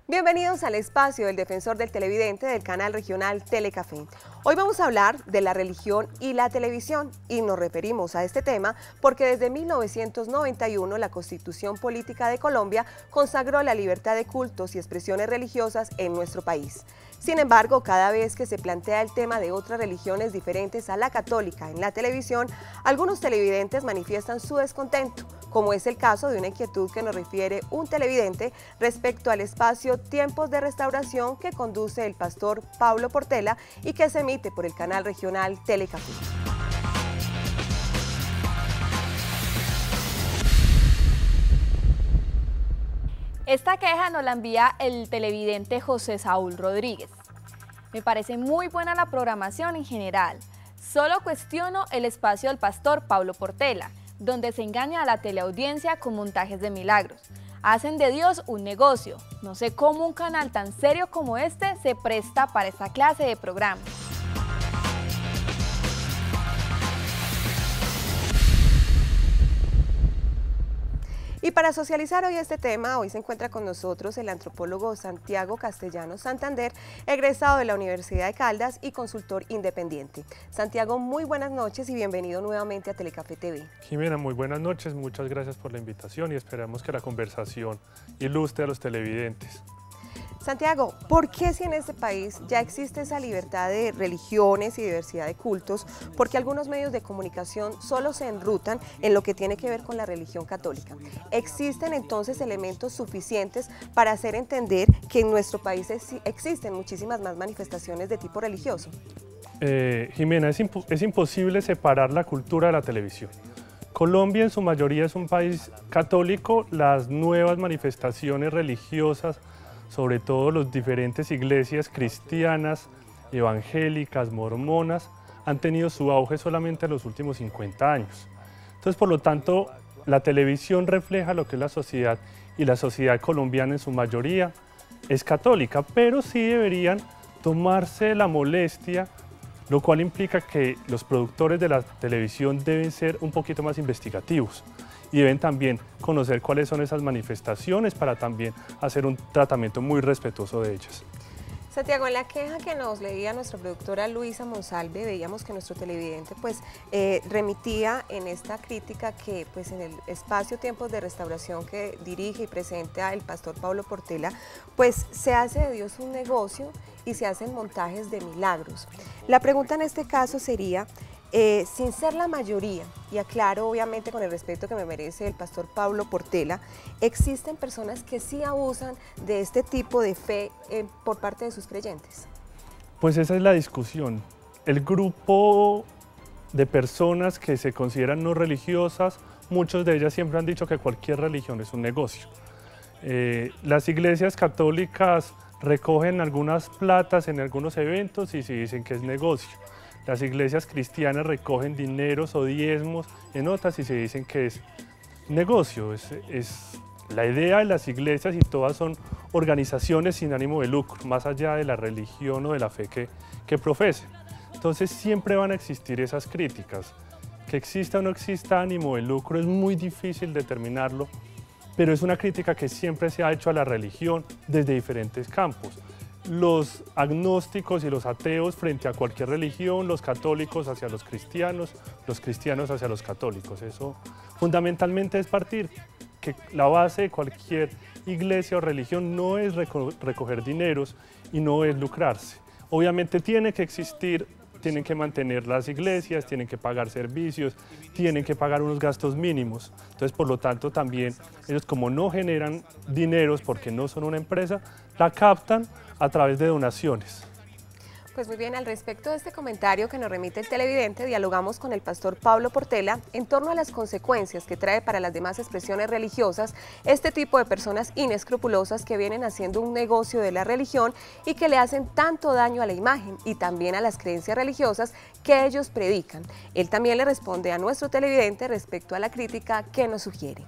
Bienvenidos al espacio del Defensor del Televidente del canal regional Telecafé. Hoy vamos a hablar de la religión y la televisión y nos referimos a este tema porque desde 1991 la Constitución Política de Colombia consagró la libertad de cultos y expresiones religiosas en nuestro país. Sin embargo, cada vez que se plantea el tema de otras religiones diferentes a la católica en la televisión, algunos televidentes manifiestan su descontento, como es el caso de una inquietud que nos refiere un televidente respecto al espacio Tiempos de Restauración que conduce el pastor Pablo Portela y que se emite por el canal regional Telecafé. Esta queja nos la envía el televidente José Saúl Rodríguez. Me parece muy buena la programación en general. Solo cuestiono el espacio del pastor Pablo Portela, donde se engaña a la teleaudiencia con montajes de milagros. Hacen de Dios un negocio. No sé cómo un canal tan serio como este se presta para esta clase de programas. Y para socializar hoy este tema, hoy se encuentra con nosotros el antropólogo Santiago Castellanos Santander, egresado de la Universidad de Caldas y consultor independiente. Santiago, muy buenas noches y bienvenido nuevamente a Telecafé TV. Jimena, muy buenas noches, muchas gracias por la invitación y esperamos que la conversación ilustre a los televidentes. Santiago, ¿por qué si en este país ya existe esa libertad de religiones y diversidad de cultos, por qué algunos medios de comunicación solo se enrutan en lo que tiene que ver con la religión católica? ¿Existen entonces elementos suficientes para hacer entender que en nuestro país existen muchísimas más manifestaciones de tipo religioso? Jimena, es imposible separar la cultura de la televisión. Colombia en su mayoría es un país católico, las nuevas manifestaciones religiosas, sobre todo las diferentes iglesias cristianas, evangélicas, mormonas, han tenido su auge solamente en los últimos 50 años. Entonces, por lo tanto, la televisión refleja lo que es la sociedad y la sociedad colombiana en su mayoría es católica, pero sí deberían tomarse la molestia, lo cual implica que los productores de la televisión deben ser un poquito más investigativos y deben también conocer cuáles son esas manifestaciones para también hacer un tratamiento muy respetuoso de ellas. Santiago, en la queja que nos leía nuestra productora Luisa Monsalve, veíamos que nuestro televidente remitía en esta crítica que en el espacio Tiempos de Restauración que dirige y presenta el pastor Pablo Portela, se hace de Dios un negocio y se hacen montajes de milagros. La pregunta en este caso sería, sin ser la mayoría, y aclaro obviamente con el respeto que me merece el pastor Pablo Portela, existen personas que sí abusan de este tipo de fe por parte de sus creyentes. Pues esa es la discusión. El grupo de personas que se consideran no religiosas, muchos de ellas siempre han dicho que cualquier religión es un negocio. Las iglesias católicas recogen algunas platas en algunos eventos y se dicen que es negocio. Las iglesias cristianas recogen dineros o diezmos en otras y se dicen que es negocio. Es la idea de las iglesias y todas son organizaciones sin ánimo de lucro, más allá de la religión o de la fe que profesen. Entonces siempre van a existir esas críticas. Que exista o no exista ánimo de lucro es muy difícil determinarlo, pero es una crítica que siempre se ha hecho a la religión desde diferentes campos. Los agnósticos y los ateos frente a cualquier religión, los católicos hacia los cristianos hacia los católicos. Eso fundamentalmente es partir que la base de cualquier iglesia o religión no es recoger dineros y no es lucrarse. Obviamente tiene que existir, tienen que mantener las iglesias, tienen que pagar servicios, tienen que pagar unos gastos mínimos. Entonces, por lo tanto, también ellos como no generan dineros porque no son una empresa, la captan a través de donaciones. Pues muy bien, al respecto de este comentario que nos remite el televidente, dialogamos con el pastor Pablo Portela en torno a las consecuencias que trae para las demás expresiones religiosas este tipo de personas inescrupulosas que vienen haciendo un negocio de la religión y que le hacen tanto daño a la imagen y también a las creencias religiosas que ellos predican. Él también le responde a nuestro televidente respecto a la crítica que nos sugiere.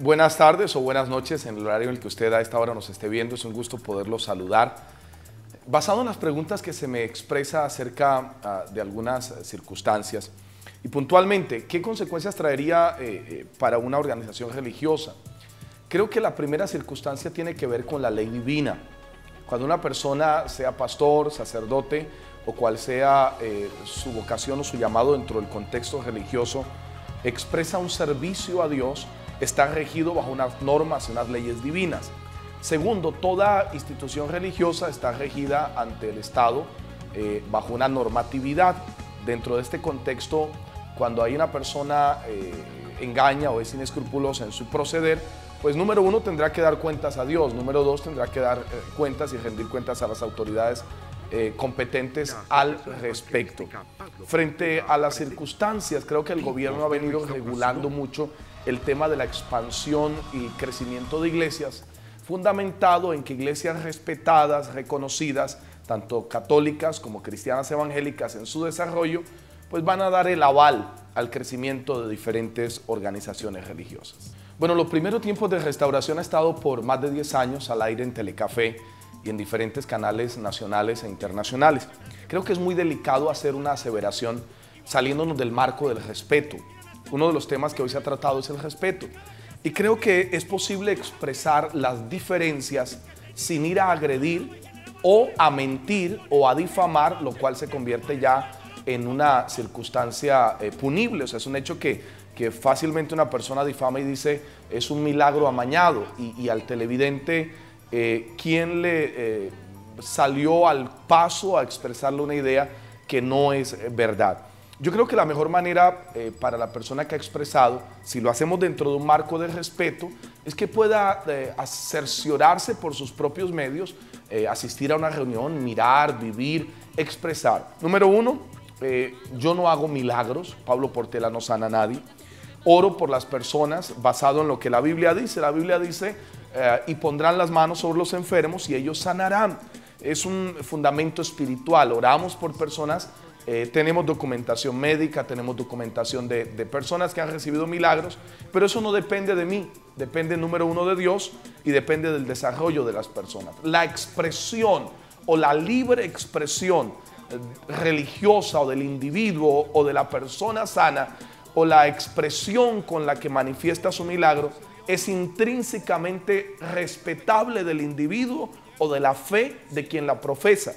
Buenas tardes o buenas noches en el horario en el que usted a esta hora nos esté viendo. Es un gusto poderlo saludar. Basado en las preguntas que se me expresa acerca de algunas circunstancias, y puntualmente, ¿qué consecuencias traería para una organización religiosa? Creo que la primera circunstancia tiene que ver con la ley divina. Cuando una persona, sea pastor, sacerdote, o cual sea su vocación o su llamado dentro del contexto religioso, expresa un servicio a Dios, está regido bajo unas normas y unas leyes divinas. Segundo, toda institución religiosa está regida ante el Estado bajo una normatividad. Dentro de este contexto, cuando hay una persona engaña o es inescrupulosa en su proceder, pues número uno tendrá que dar cuentas a Dios, número dos tendrá que dar cuentas y rendir cuentas a las autoridades competentes al respecto. Frente a las circunstancias, creo que el gobierno ha venido regulando mucho el tema de la expansión y crecimiento de iglesias, fundamentado en que iglesias respetadas, reconocidas, tanto católicas como cristianas evangélicas en su desarrollo, pues van a dar el aval al crecimiento de diferentes organizaciones religiosas. Bueno, los primeros tiempos de Restauración ha estado por más de 10 años al aire en Telecafé y en diferentes canales nacionales e internacionales. Creo que es muy delicado hacer una aseveración saliéndonos del marco del respeto. Uno de los temas que hoy se ha tratado es el respeto. Y creo que es posible expresar las diferencias sin ir a agredir o a mentir o a difamar, lo cual se convierte ya en una circunstancia punible. O sea, es un hecho que fácilmente una persona difama y dice es un milagro amañado y al televidente quien le salió al paso a expresarle una idea que no es verdad. Yo creo que la mejor manera para la persona que ha expresado, si lo hacemos dentro de un marco de respeto, es que pueda cerciorarse por sus propios medios, asistir a una reunión, mirar, vivir, expresar. Número uno, yo no hago milagros, Pablo Portela no sana a nadie. Oro por las personas basado en lo que la Biblia dice. La Biblia dice, y pondrán las manos sobre los enfermos y ellos sanarán. Es un fundamento espiritual. Oramos por personas. Tenemos documentación médica, tenemos documentación de personas que han recibido milagros, pero eso no depende de mí, depende número uno de Dios y depende del desarrollo de las personas. La expresión o la libre expresión religiosa o del individuo o de la persona sana o la expresión con la que manifiesta su milagro es intrínsecamente respetable del individuo o de la fe de quien la profesa.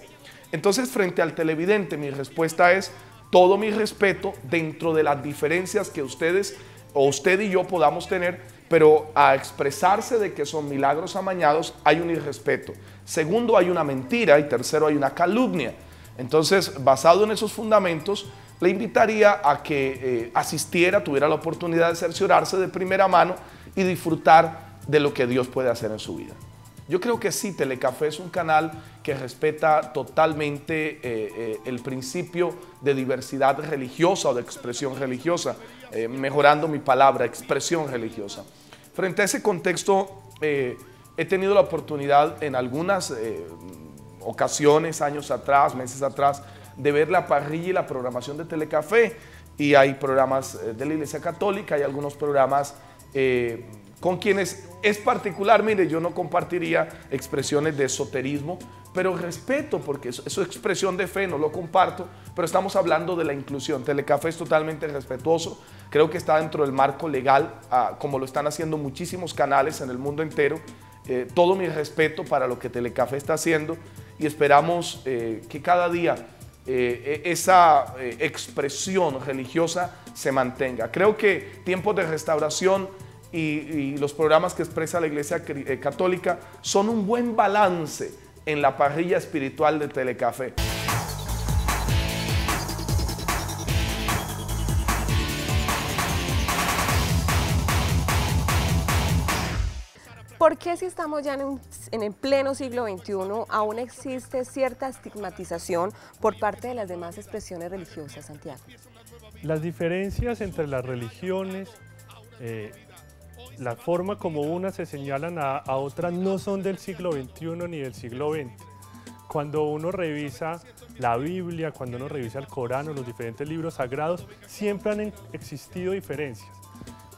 Entonces, frente al televidente, mi respuesta es todo mi respeto dentro de las diferencias que ustedes o usted y yo podamos tener, pero a expresarse de que son milagros amañados hay un irrespeto. Segundo, hay una mentira y tercero, hay una calumnia. Entonces, basado en esos fundamentos, le invitaría a que asistiera, tuviera la oportunidad de cerciorarse de primera mano y disfrutar de lo que Dios puede hacer en su vida. Yo creo que sí, Telecafé es un canal que respeta totalmente el principio de diversidad religiosa o de expresión religiosa, mejorando mi palabra, expresión religiosa. Frente a ese contexto, he tenido la oportunidad en algunas ocasiones, años atrás, meses atrás, de ver la parrilla y la programación de Telecafé. Y hay programas de la Iglesia Católica, hay algunos programas con quienes es particular, mire, yo no compartiría expresiones de esoterismo, pero respeto, porque es expresión de fe, no lo comparto, pero estamos hablando de la inclusión. Telecafé es totalmente respetuoso, creo que está dentro del marco legal, como lo están haciendo muchísimos canales en el mundo entero. Todo mi respeto para lo que Telecafé está haciendo y esperamos que cada día esa expresión religiosa se mantenga. Creo que tiempos de restauración y los programas que expresa la Iglesia Católica son un buen balance en la parrilla espiritual de Telecafé. ¿Por qué si estamos ya en el pleno siglo XXI aún existe cierta estigmatización por parte de las demás expresiones religiosas, Santiago? Las diferencias entre las religiones, la forma como unas se señalan a otras no son del siglo XXI ni del siglo XX. Cuando uno revisa la Biblia, cuando uno revisa el Corán o los diferentes libros sagrados, siempre han existido diferencias.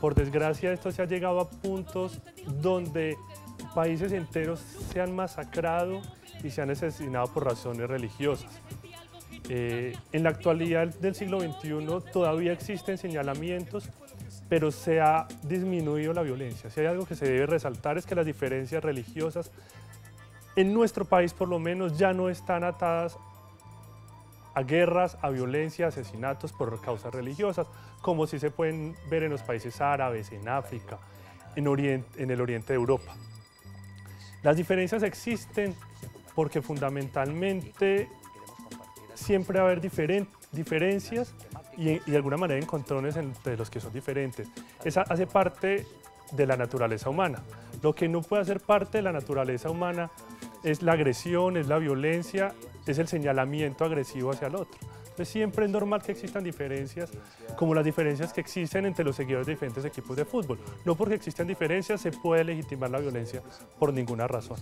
Por desgracia, esto se ha llegado a puntos donde países enteros se han masacrado y se han asesinado por razones religiosas. En la actualidad del siglo XXI todavía existen señalamientos, pero se ha disminuido la violencia. Si hay algo que se debe resaltar es que las diferencias religiosas en nuestro país por lo menos ya no están atadas a guerras, a violencia, a asesinatos por causas religiosas, como sí se pueden ver en los países árabes, en África, en el oriente de Europa. Las diferencias existen porque fundamentalmente siempre va a haber diferencias y de alguna manera encontrones entre los que son diferentes. Esa hace parte de la naturaleza humana. Lo que no puede hacer parte de la naturaleza humana es la agresión, es la violencia, es el señalamiento agresivo hacia el otro. Entonces siempre es normal que existan diferencias, como las diferencias que existen entre los seguidores de diferentes equipos de fútbol. No porque existen diferencias se puede legitimar la violencia por ninguna razón.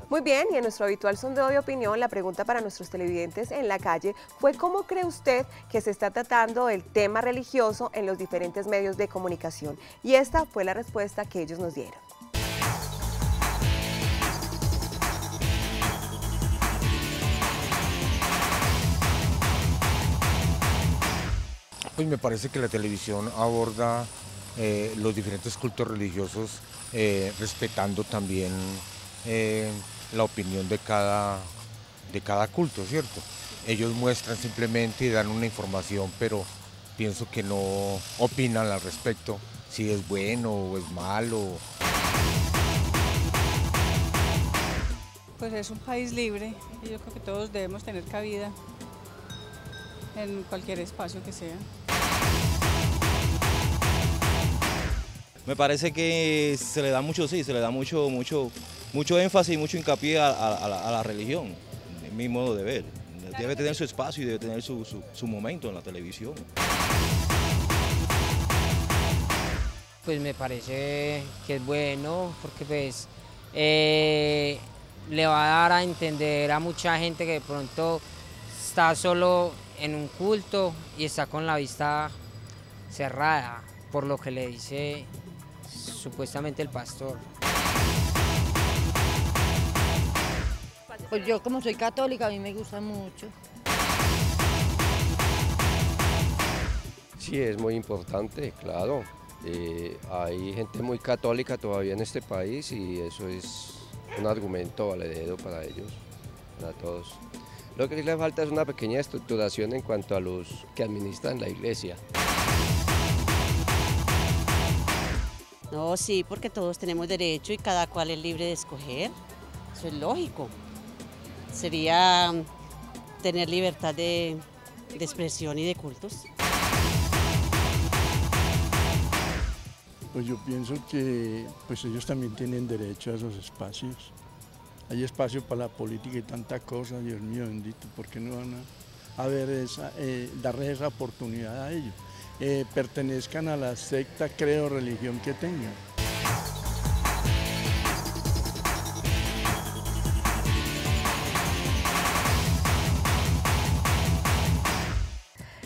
Muy bien, y en nuestro habitual sondeo de opinión, la pregunta para nuestros televidentes en la calle fue ¿cómo cree usted que se está tratando el tema religioso en los diferentes medios de comunicación? Y esta fue la respuesta que ellos nos dieron. Pues me parece que la televisión aborda los diferentes cultos religiosos respetando también la opinión de cada culto, ¿cierto? Ellos muestran simplemente y dan una información, pero pienso que no opinan al respecto, si es bueno o es malo. Pues es un país libre y yo creo que todos debemos tener cabida en cualquier espacio que sea. Me parece que se le da mucho, sí, se le da mucho énfasis y mucho hincapié a la religión, en mi modo de ver. Debe tener su espacio y debe tener su momento en la televisión. Pues me parece que es bueno porque pues le va a dar a entender a mucha gente que de pronto está solo en un culto y está con la vista cerrada por lo que le dice supuestamente el pastor. Pues yo como soy católica a mí me gusta mucho. Sí, es muy importante, claro. Hay gente muy católica todavía en este país y eso es un argumento valedero para ellos, para todos. Lo que le falta es una pequeña estructuración en cuanto a los que administran la iglesia. No, sí, porque todos tenemos derecho y cada cual es libre de escoger. Eso es lógico. Sería tener libertad de expresión y de cultos. Pues yo pienso que pues ellos también tienen derecho a esos espacios. Hay espacio para la política y tanta cosa, Dios mío bendito, ¿por qué no van a ver darles esa oportunidad a ellos? Pertenezcan a la secta, credo, religión que tengan.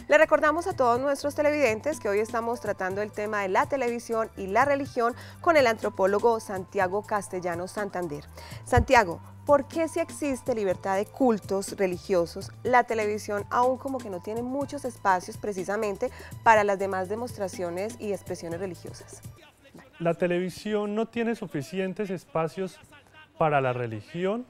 Le recordamos a todos nuestros televidentes que hoy estamos tratando el tema de la televisión y la religión con el antropólogo Santiago Castellanos Santander. Santiago, ¿por qué si existe libertad de cultos religiosos, la televisión aún como que no tiene muchos espacios precisamente para las demás demostraciones y expresiones religiosas? La televisión no tiene suficientes espacios para la religión,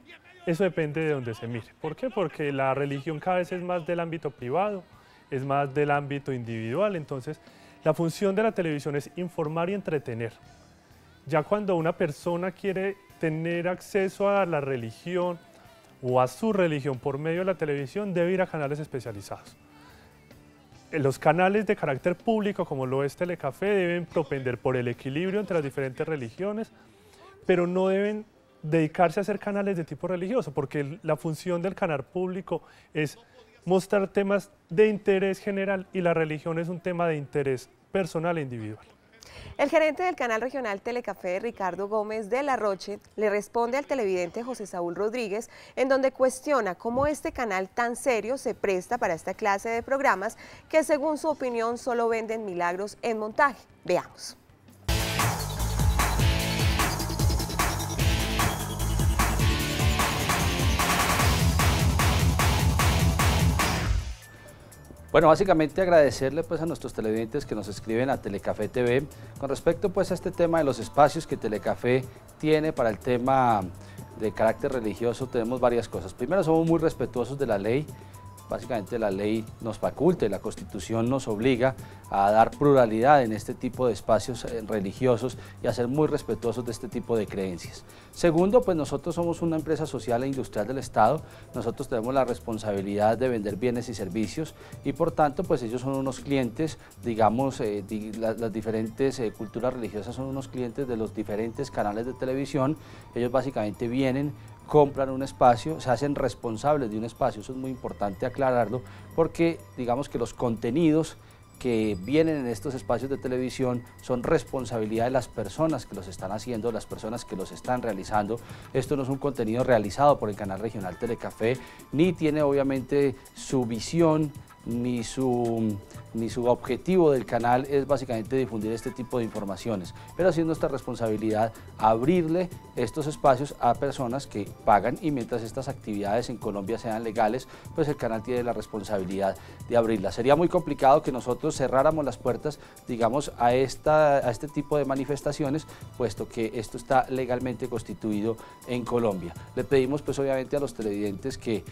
eso depende de donde se mire. ¿Por qué? Porque la religión cada vez es más del ámbito privado, es más del ámbito individual, entonces la función de la televisión es informar y entretener. Ya cuando una persona quiere tener acceso a la religión o a su religión por medio de la televisión, debe ir a canales especializados. Los canales de carácter público, como lo es Telecafé, deben propender por el equilibrio entre las diferentes religiones, pero no deben dedicarse a hacer canales de tipo religioso, porque la función del canal público es mostrar temas de interés general y la religión es un tema de interés personal e individual. El gerente del canal regional Telecafé, Ricardo Gómez de la Roche, le responde al televidente José Saúl Rodríguez, en donde cuestiona cómo este canal tan serio se presta para esta clase de programas que según su opinión solo venden milagros en montaje. Veamos. Bueno, básicamente agradecerle pues a nuestros televidentes que nos escriben a Telecafé TV con respecto pues a este tema de los espacios que Telecafé tiene para el tema de carácter religioso. Tenemos varias cosas. Primero, somos muy respetuosos de la ley. Básicamente la ley nos faculta y la Constitución nos obliga a dar pluralidad en este tipo de espacios religiosos y a ser muy respetuosos de este tipo de creencias. Segundo, pues nosotros somos una empresa social e industrial del Estado, nosotros tenemos la responsabilidad de vender bienes y servicios y por tanto pues ellos son unos clientes, digamos, las diferentes culturas religiosas son unos clientes de los diferentes canales de televisión. Ellos básicamente vienen, compran un espacio, se hacen responsables de un espacio. Eso es muy importante aclararlo porque digamos que los contenidos que vienen en estos espacios de televisión son responsabilidad de las personas que los están haciendo, las personas que los están realizando. Esto no es un contenido realizado por el canal regional Telecafé, ni tiene obviamente su visión, ni su objetivo del canal es básicamente difundir este tipo de informaciones, pero sí es nuestra responsabilidad abrirle estos espacios a personas que pagan y mientras estas actividades en Colombia sean legales, pues el canal tiene la responsabilidad de abrirlas. Sería muy complicado que nosotros cerráramos las puertas, digamos, a este tipo de manifestaciones, puesto que esto está legalmente constituido en Colombia. Le pedimos pues obviamente a los televidentes que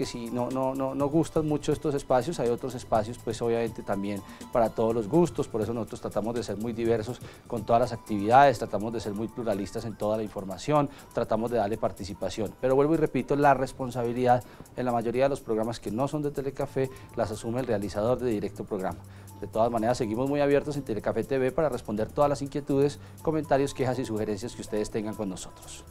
si no gustan mucho estos espacios, hay otros espacios pues obviamente también para todos los gustos, por eso nosotros tratamos de ser muy diversos con todas las actividades, tratamos de ser muy pluralistas en toda la información, tratamos de darle participación, pero vuelvo y repito, la responsabilidad en la mayoría de los programas que no son de Telecafé las asume el realizador de directo programa. De todas maneras, seguimos muy abiertos en Telecafé TV para responder todas las inquietudes, comentarios, quejas y sugerencias que ustedes tengan con nosotros.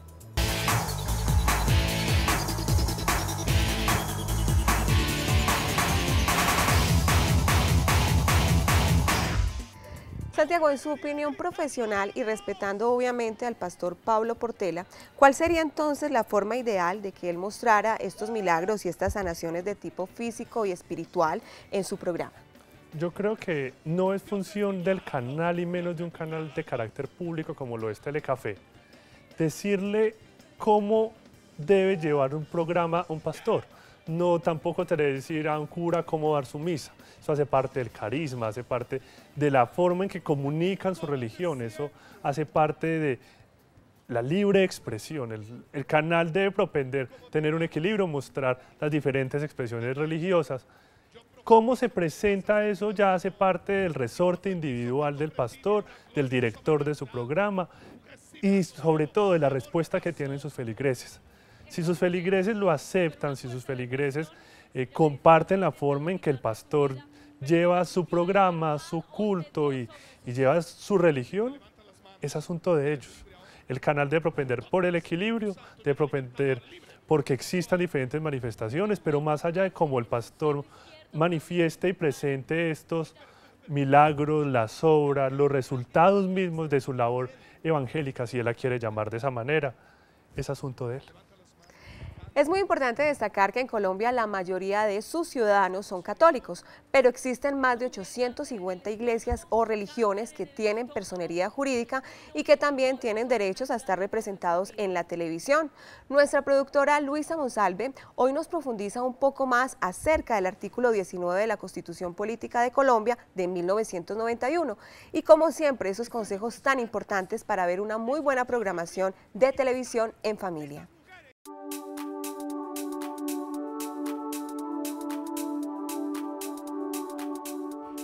Santiago, en su opinión profesional y respetando obviamente al pastor Pablo Portela, ¿cuál sería entonces la forma ideal de que él mostrara estos milagros y estas sanaciones de tipo físico y espiritual en su programa? Yo creo que no es función del canal y menos de un canal de carácter público como lo es Telecafé, decirle cómo debe llevar un programa un pastor. No tampoco te debe decir a un cura cómo dar su misa. Eso hace parte del carisma, hace parte de la forma en que comunican su religión, eso hace parte de la libre expresión. El canal debe propender tener un equilibrio, mostrar las diferentes expresiones religiosas. Cómo se presenta eso ya hace parte del resorte individual del pastor, del director de su programa y sobre todo de la respuesta que tienen sus feligreses. Si sus feligreses lo aceptan, si sus feligreses comparten la forma en que el pastor lleva su programa, su culto y lleva su religión, es asunto de ellos. El canal debe propender por el equilibrio, debe propender porque existan diferentes manifestaciones, pero más allá de cómo el pastor manifieste y presente estos milagros, las obras, los resultados mismos de su labor evangélica, si él la quiere llamar de esa manera, es asunto de él. Es muy importante destacar que en Colombia la mayoría de sus ciudadanos son católicos, pero existen más de 850 iglesias o religiones que tienen personería jurídica y que también tienen derechos a estar representados en la televisión. Nuestra productora Luisa Monsalve hoy nos profundiza un poco más acerca del artículo 19 de la Constitución Política de Colombia de 1991 y como siempre esos consejos tan importantes para ver una muy buena programación de televisión en familia.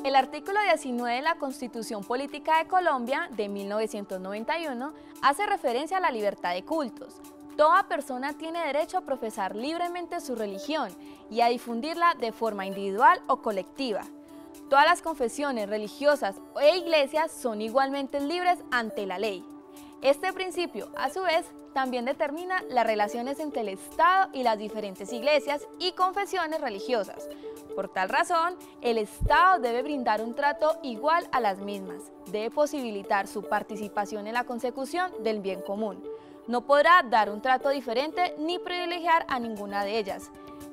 El artículo 19 de la Constitución Política de Colombia de 1991 hace referencia a la libertad de cultos. Toda persona tiene derecho a profesar libremente su religión y a difundirla de forma individual o colectiva. Todas las confesiones religiosas e iglesias son igualmente libres ante la ley. Este principio, a su vez, también determina las relaciones entre el Estado y las diferentes iglesias y confesiones religiosas. Por tal razón, el Estado debe brindar un trato igual a las mismas, debe posibilitar su participación en la consecución del bien común. No podrá dar un trato diferente ni privilegiar a ninguna de ellas.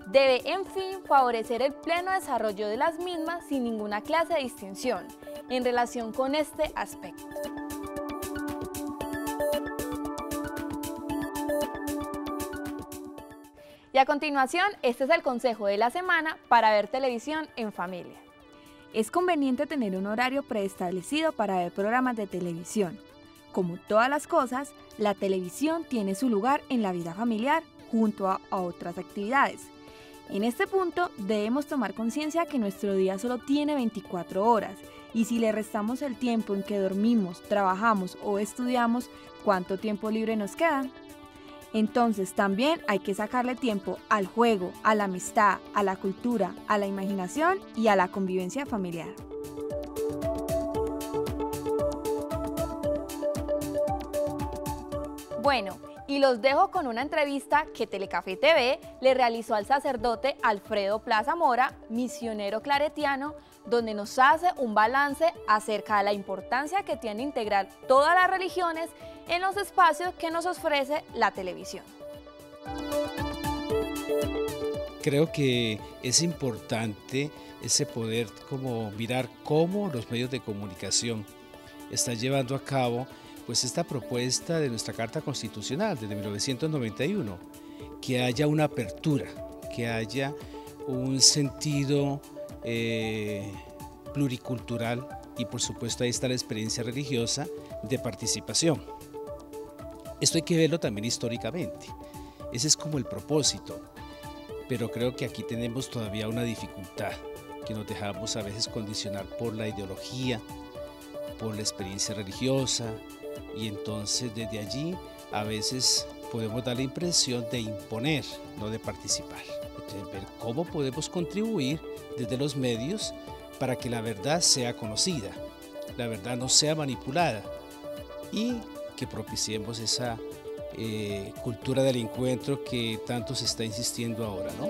Debe, en fin, favorecer el pleno desarrollo de las mismas sin ninguna clase de distinción en relación con este aspecto. Y a continuación, este es el consejo de la semana para ver televisión en familia. Es conveniente tener un horario preestablecido para ver programas de televisión. Como todas las cosas, la televisión tiene su lugar en la vida familiar junto a otras actividades. En este punto debemos tomar conciencia que nuestro día solo tiene 24 horas y si le restamos el tiempo en que dormimos, trabajamos o estudiamos, ¿cuánto tiempo libre nos queda? Entonces también hay que sacarle tiempo al juego, a la amistad, a la cultura, a la imaginación y a la convivencia familiar. Bueno, y los dejo con una entrevista que Telecafé TV le realizó al sacerdote Alfredo Plaza Mora, misionero claretiano, donde nos hace un balance acerca de la importancia que tiene integrar todas las religiones en los espacios que nos ofrece la televisión. Creo que es importante ese poder como mirar cómo los medios de comunicación están llevando a cabo pues esta propuesta de nuestra Carta Constitucional desde 1991, que haya una apertura, que haya un sentido pluricultural y por supuesto ahí está la experiencia religiosa de participación. Esto hay que verlo también históricamente, ese es como el propósito, pero creo que aquí tenemos todavía una dificultad, que nos dejamos a veces condicionar por la ideología, por la experiencia religiosa, y entonces desde allí a veces podemos dar la impresión de imponer, no de participar. Entonces, ver cómo podemos contribuir desde los medios para que la verdad sea conocida, la verdad no sea manipulada y que propiciemos esa cultura del encuentro que tanto se está insistiendo ahora, ¿no?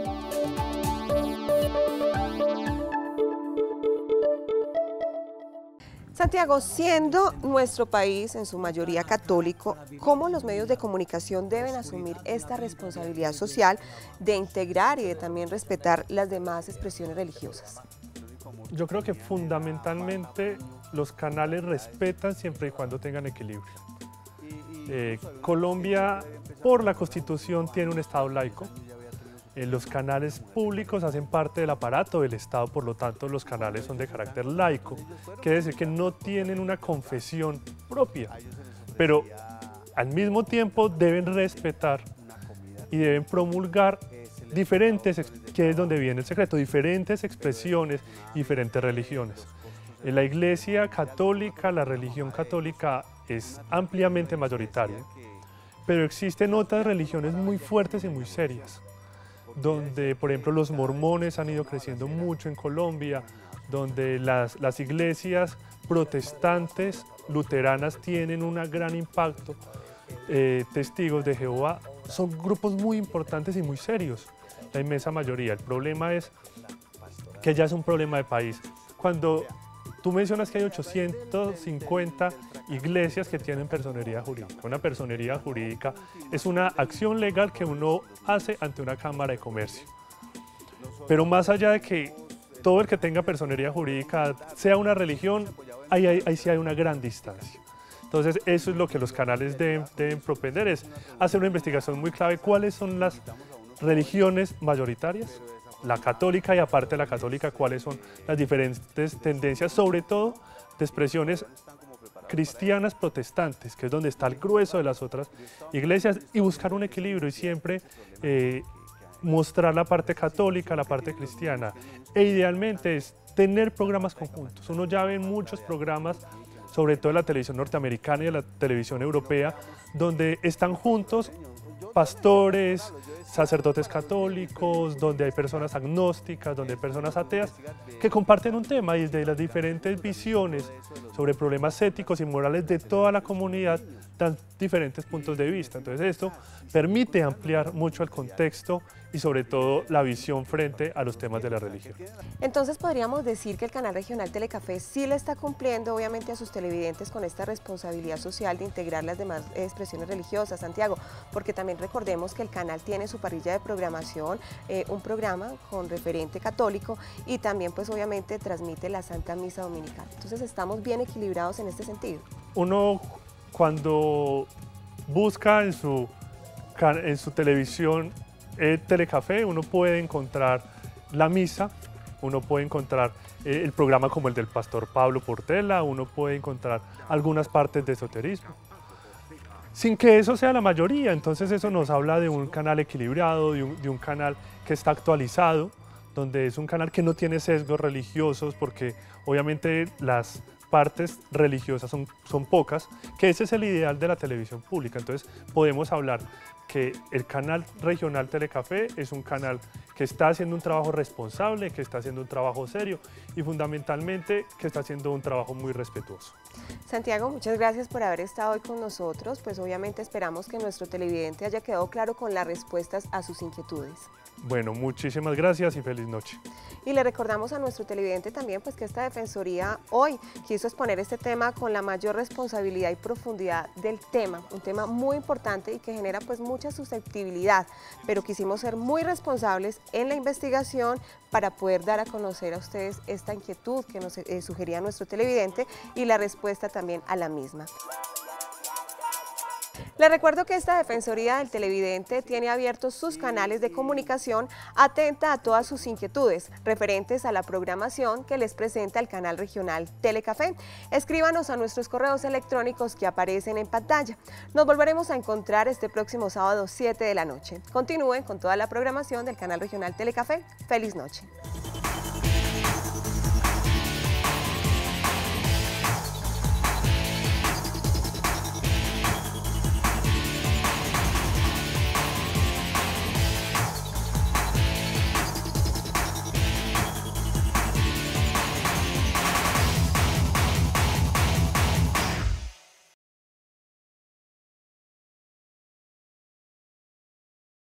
Santiago, siendo nuestro país en su mayoría católico, ¿cómo los medios de comunicación deben asumir esta responsabilidad social de integrar y de también respetar las demás expresiones religiosas? Yo creo que fundamentalmente los canales respetan siempre y cuando tengan equilibrio. Colombia, por la Constitución, tiene un Estado laico. Los canales públicos hacen parte del aparato del Estado, por lo tanto los canales son de carácter laico. Quiere decir que no tienen una confesión propia, pero al mismo tiempo deben respetar y deben promulgar diferentes, que es donde viene el secreto, diferentes expresiones, diferentes religiones. En la Iglesia católica, la religión católica es ampliamente mayoritaria, pero existen otras religiones muy fuertes y muy serias, donde, por ejemplo, los mormones han ido creciendo mucho en Colombia, donde las iglesias protestantes, luteranas, tienen un gran impacto. Testigos de Jehová son grupos muy importantes y muy serios, la inmensa mayoría. El problema es que ya es un problema de país. Cuando tú mencionas que hay 850 iglesias que tienen personería jurídica. Una personería jurídica es una acción legal que uno hace ante una cámara de comercio. Pero más allá de que todo el que tenga personería jurídica sea una religión, ahí sí hay una gran distancia. Entonces eso es lo que los canales deben propender, es hacer una investigación muy clave. ¿Cuáles son las religiones mayoritarias? La católica y aparte de la católica, cuáles son las diferentes tendencias, sobre todo de expresiones cristianas protestantes, que es donde está el grueso de las otras iglesias, y buscar un equilibrio y siempre mostrar la parte católica, la parte cristiana. E idealmente es tener programas conjuntos. Uno ya ve muchos programas, sobre todo de la televisión norteamericana y de la televisión europea, donde están juntos pastores, sacerdotes católicos, donde hay personas agnósticas, donde hay personas ateas, que comparten un tema y de las diferentes visiones sobre problemas éticos y morales de toda la comunidad dan diferentes puntos de vista. Entonces esto permite ampliar mucho el contexto y sobre todo la visión frente a los temas de la religión. Entonces podríamos decir que el canal regional Telecafé sí le está cumpliendo obviamente a sus televidentes con esta responsabilidad social de integrar las demás expresiones religiosas, Santiago, porque también recordemos que el canal tiene su parrilla de programación, un programa con referente católico y también pues obviamente transmite la Santa Misa Dominical. Entonces estamos bien equilibrados en este sentido. Uno cuando busca en su televisión Telecafé uno puede encontrar la misa, uno puede encontrar el programa como el del pastor Pablo Portela, uno puede encontrar algunas partes de esoterismo. Sin que eso sea la mayoría, entonces eso nos habla de un canal equilibrado, de un canal que está actualizado, donde es un canal que no tiene sesgos religiosos, porque obviamente las partes religiosas son pocas, que ese es el ideal de la televisión pública. Entonces podemos hablar que el canal regional Telecafé es un canal que está haciendo un trabajo responsable, que está haciendo un trabajo serio y fundamentalmente que está haciendo un trabajo muy respetuoso. Santiago, muchas gracias por haber estado hoy con nosotros, pues obviamente esperamos que nuestro televidente haya quedado claro con las respuestas a sus inquietudes. Bueno, muchísimas gracias y feliz noche. Y le recordamos a nuestro televidente también pues que esta Defensoría hoy quiso exponer este tema con la mayor responsabilidad y profundidad del tema, un tema muy importante y que genera pues mucha susceptibilidad, pero quisimos ser muy responsables en la investigación para poder dar a conocer a ustedes esta inquietud que nos sugería nuestro televidente y la respuesta también a la misma. Les recuerdo que esta Defensoría del Televidente tiene abiertos sus canales de comunicación atenta a todas sus inquietudes referentes a la programación que les presenta el canal regional Telecafé. Escríbanos a nuestros correos electrónicos que aparecen en pantalla. Nos volveremos a encontrar este próximo sábado 7 de la noche. Continúen con toda la programación del canal regional Telecafé. ¡Feliz noche!